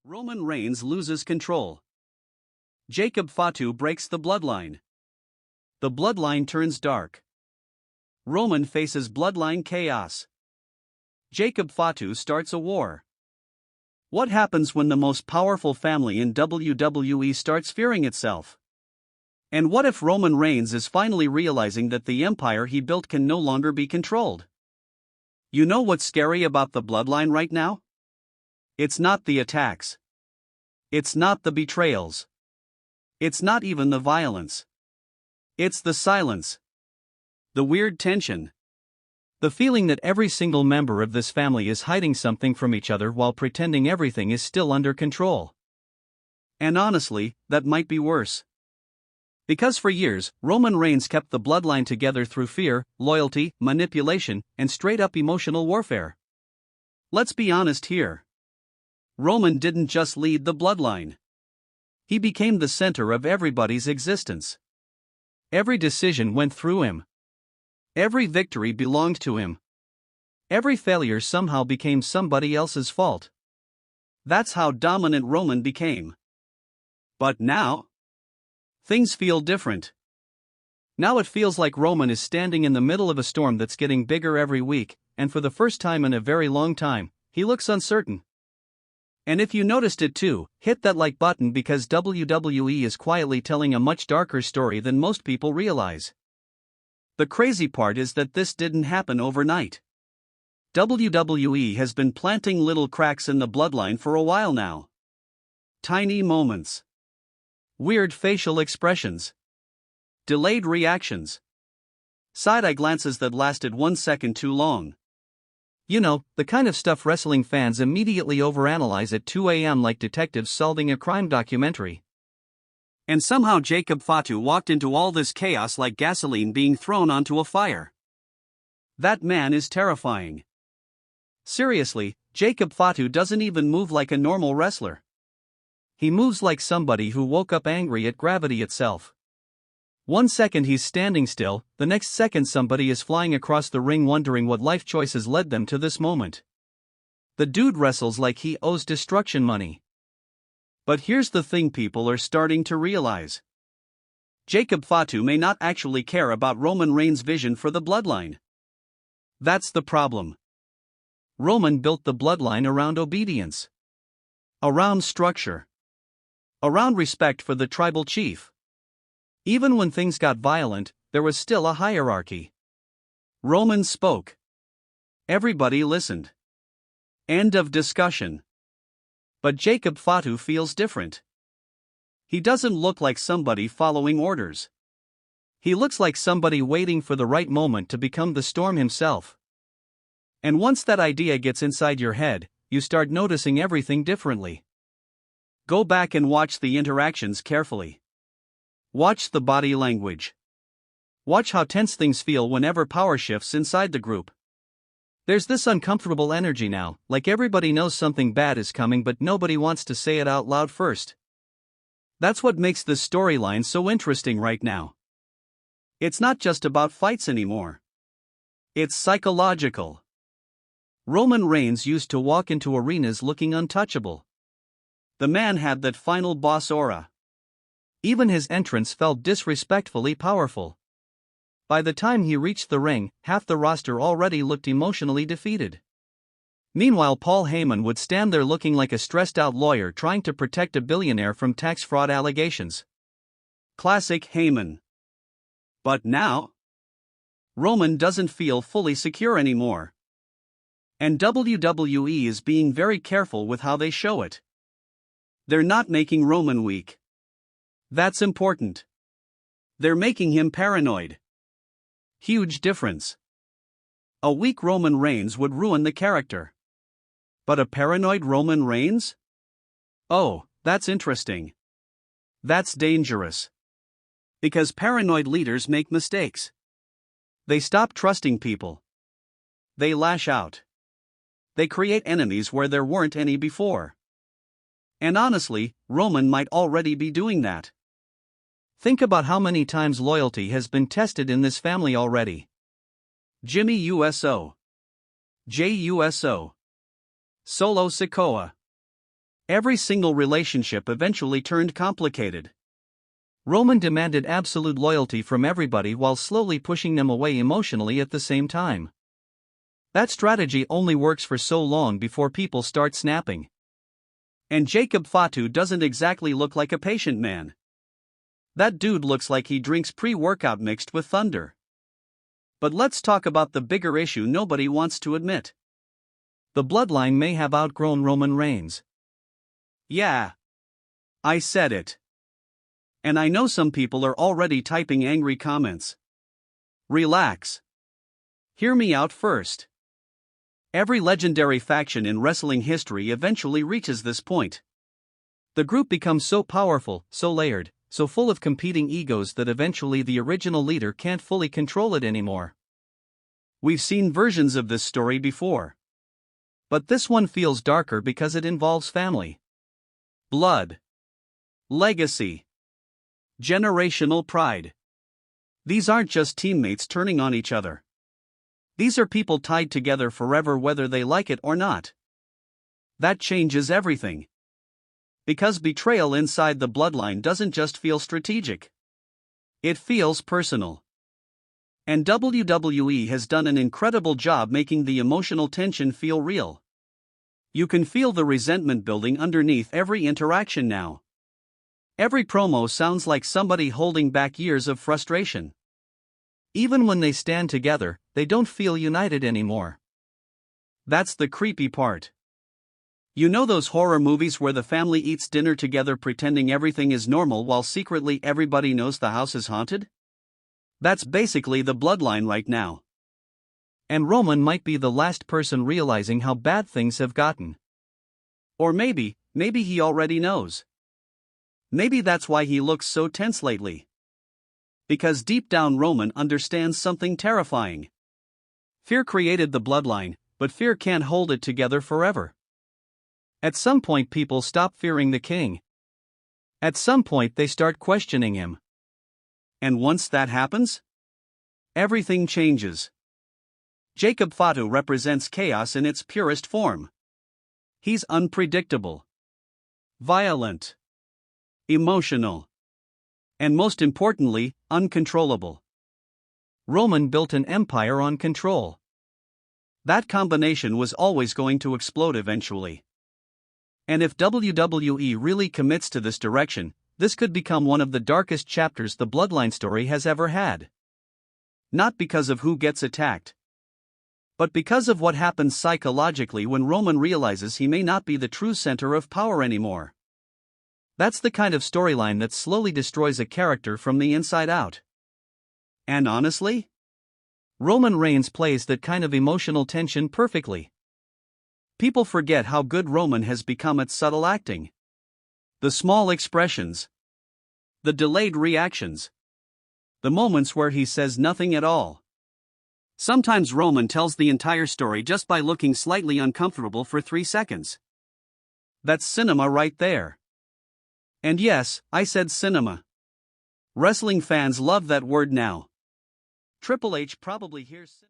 Roman Reigns loses control. Jacob Fatu breaks the bloodline. The bloodline turns dark. Roman faces bloodline chaos. Jacob Fatu starts a war. What happens when the most powerful family in WWE starts fearing itself? And what if Roman Reigns is finally realizing that the empire he built can no longer be controlled? You know what's scary about the bloodline right now? It's not the attacks. It's not the betrayals. It's not even the violence. It's the silence. The weird tension. The feeling that every single member of this family is hiding something from each other while pretending everything is still under control. And honestly, that might be worse. Because for years, Roman Reigns kept the bloodline together through fear, loyalty, manipulation, and straight-up emotional warfare. Let's be honest here. Roman didn't just lead the bloodline. He became the center of everybody's existence. Every decision went through him. Every victory belonged to him. Every failure somehow became somebody else's fault. That's how dominant Roman became. But now, things feel different. Now it feels like Roman is standing in the middle of a storm that's getting bigger every week, and for the first time in a very long time, he looks uncertain. And if you noticed it too, hit that like button because WWE is quietly telling a much darker story than most people realize. The crazy part is that this didn't happen overnight. WWE has been planting little cracks in the bloodline for a while now. Tiny moments. Weird facial expressions. Delayed reactions. Side-eye glances that lasted 1 second too long. You know, the kind of stuff wrestling fans immediately overanalyze at 2 a.m. like detectives solving a crime documentary. And somehow Jacob Fatu walked into all this chaos like gasoline being thrown onto a fire. That man is terrifying. Seriously, Jacob Fatu doesn't even move like a normal wrestler. He moves like somebody who woke up angry at gravity itself. 1 second he's standing still, the next second somebody is flying across the ring wondering what life choices led them to this moment. The dude wrestles like he owes destruction money. But here's the thing people are starting to realize. Jacob Fatu may not actually care about Roman Reigns' vision for the bloodline. That's the problem. Roman built the bloodline around obedience. Around structure. Around respect for the tribal chief. Even when things got violent, there was still a hierarchy. Roman spoke. Everybody listened. End of discussion. But Jacob Fatu feels different. He doesn't look like somebody following orders. He looks like somebody waiting for the right moment to become the storm himself. And once that idea gets inside your head, you start noticing everything differently. Go back and watch the interactions carefully. Watch the body language. Watch how tense things feel whenever power shifts inside the group. There's this uncomfortable energy now, like everybody knows something bad is coming but nobody wants to say it out loud first. That's what makes this storyline so interesting right now. It's not just about fights anymore. It's psychological. Roman Reigns used to walk into arenas looking untouchable. The man had that final boss aura. Even his entrance felt disrespectfully powerful. By the time he reached the ring, half the roster already looked emotionally defeated. Meanwhile, Paul Heyman would stand there looking like a stressed-out lawyer trying to protect a billionaire from tax fraud allegations. Classic Heyman. But now, Roman doesn't feel fully secure anymore. And WWE is being very careful with how they show it. They're not making Roman weak. That's important. They're making him paranoid. Huge difference. A weak Roman Reigns would ruin the character. But a paranoid Roman Reigns? Oh, that's interesting. That's dangerous. Because paranoid leaders make mistakes. They stop trusting people. They lash out. They create enemies where there weren't any before. And honestly, Roman might already be doing that. Think about how many times loyalty has been tested in this family already. Jimmy USO. Jey Uso. Solo Sikoa. Every single relationship eventually turned complicated. Roman demanded absolute loyalty from everybody while slowly pushing them away emotionally at the same time. That strategy only works for so long before people start snapping. And Jacob Fatu doesn't exactly look like a patient man. That dude looks like he drinks pre-workout mixed with thunder. But let's talk about the bigger issue nobody wants to admit. The bloodline may have outgrown Roman Reigns. Yeah. I said it. And I know some people are already typing angry comments. Relax. Hear me out first. Every legendary faction in wrestling history eventually reaches this point. The group becomes so powerful, so layered, so full of competing egos that eventually the original leader can't fully control it anymore. We've seen versions of this story before. But this one feels darker because it involves family. Blood. Legacy. Generational pride. These aren't just teammates turning on each other. These are people tied together forever whether they like it or not. That changes everything. Because betrayal inside the bloodline doesn't just feel strategic. It feels personal. And WWE has done an incredible job making the emotional tension feel real. You can feel the resentment building underneath every interaction now. Every promo sounds like somebody holding back years of frustration. Even when they stand together, they don't feel united anymore. That's the creepy part. You know those horror movies where the family eats dinner together pretending everything is normal while secretly everybody knows the house is haunted? That's basically the bloodline right now. And Roman might be the last person realizing how bad things have gotten. Or maybe he already knows. Maybe that's why he looks so tense lately. Because deep down Roman understands something terrifying. Fear created the bloodline, but fear can't hold it together forever. At some point people stop fearing the king. At some point they start questioning him. And once that happens, everything changes. Jacob Fatu represents chaos in its purest form. He's unpredictable, violent, emotional, and most importantly, uncontrollable. Roman built an empire on control. That combination was always going to explode eventually. And if WWE really commits to this direction, this could become one of the darkest chapters the Bloodline story has ever had. Not because of who gets attacked, but because of what happens psychologically when Roman realizes he may not be the true center of power anymore. That's the kind of storyline that slowly destroys a character from the inside out. And honestly, Roman Reigns plays that kind of emotional tension perfectly. People forget how good Roman has become at subtle acting. The small expressions. The delayed reactions. The moments where he says nothing at all. Sometimes Roman tells the entire story just by looking slightly uncomfortable for 3 seconds. That's cinema right there. And yes, I said cinema. Wrestling fans love that word now. Triple H probably hears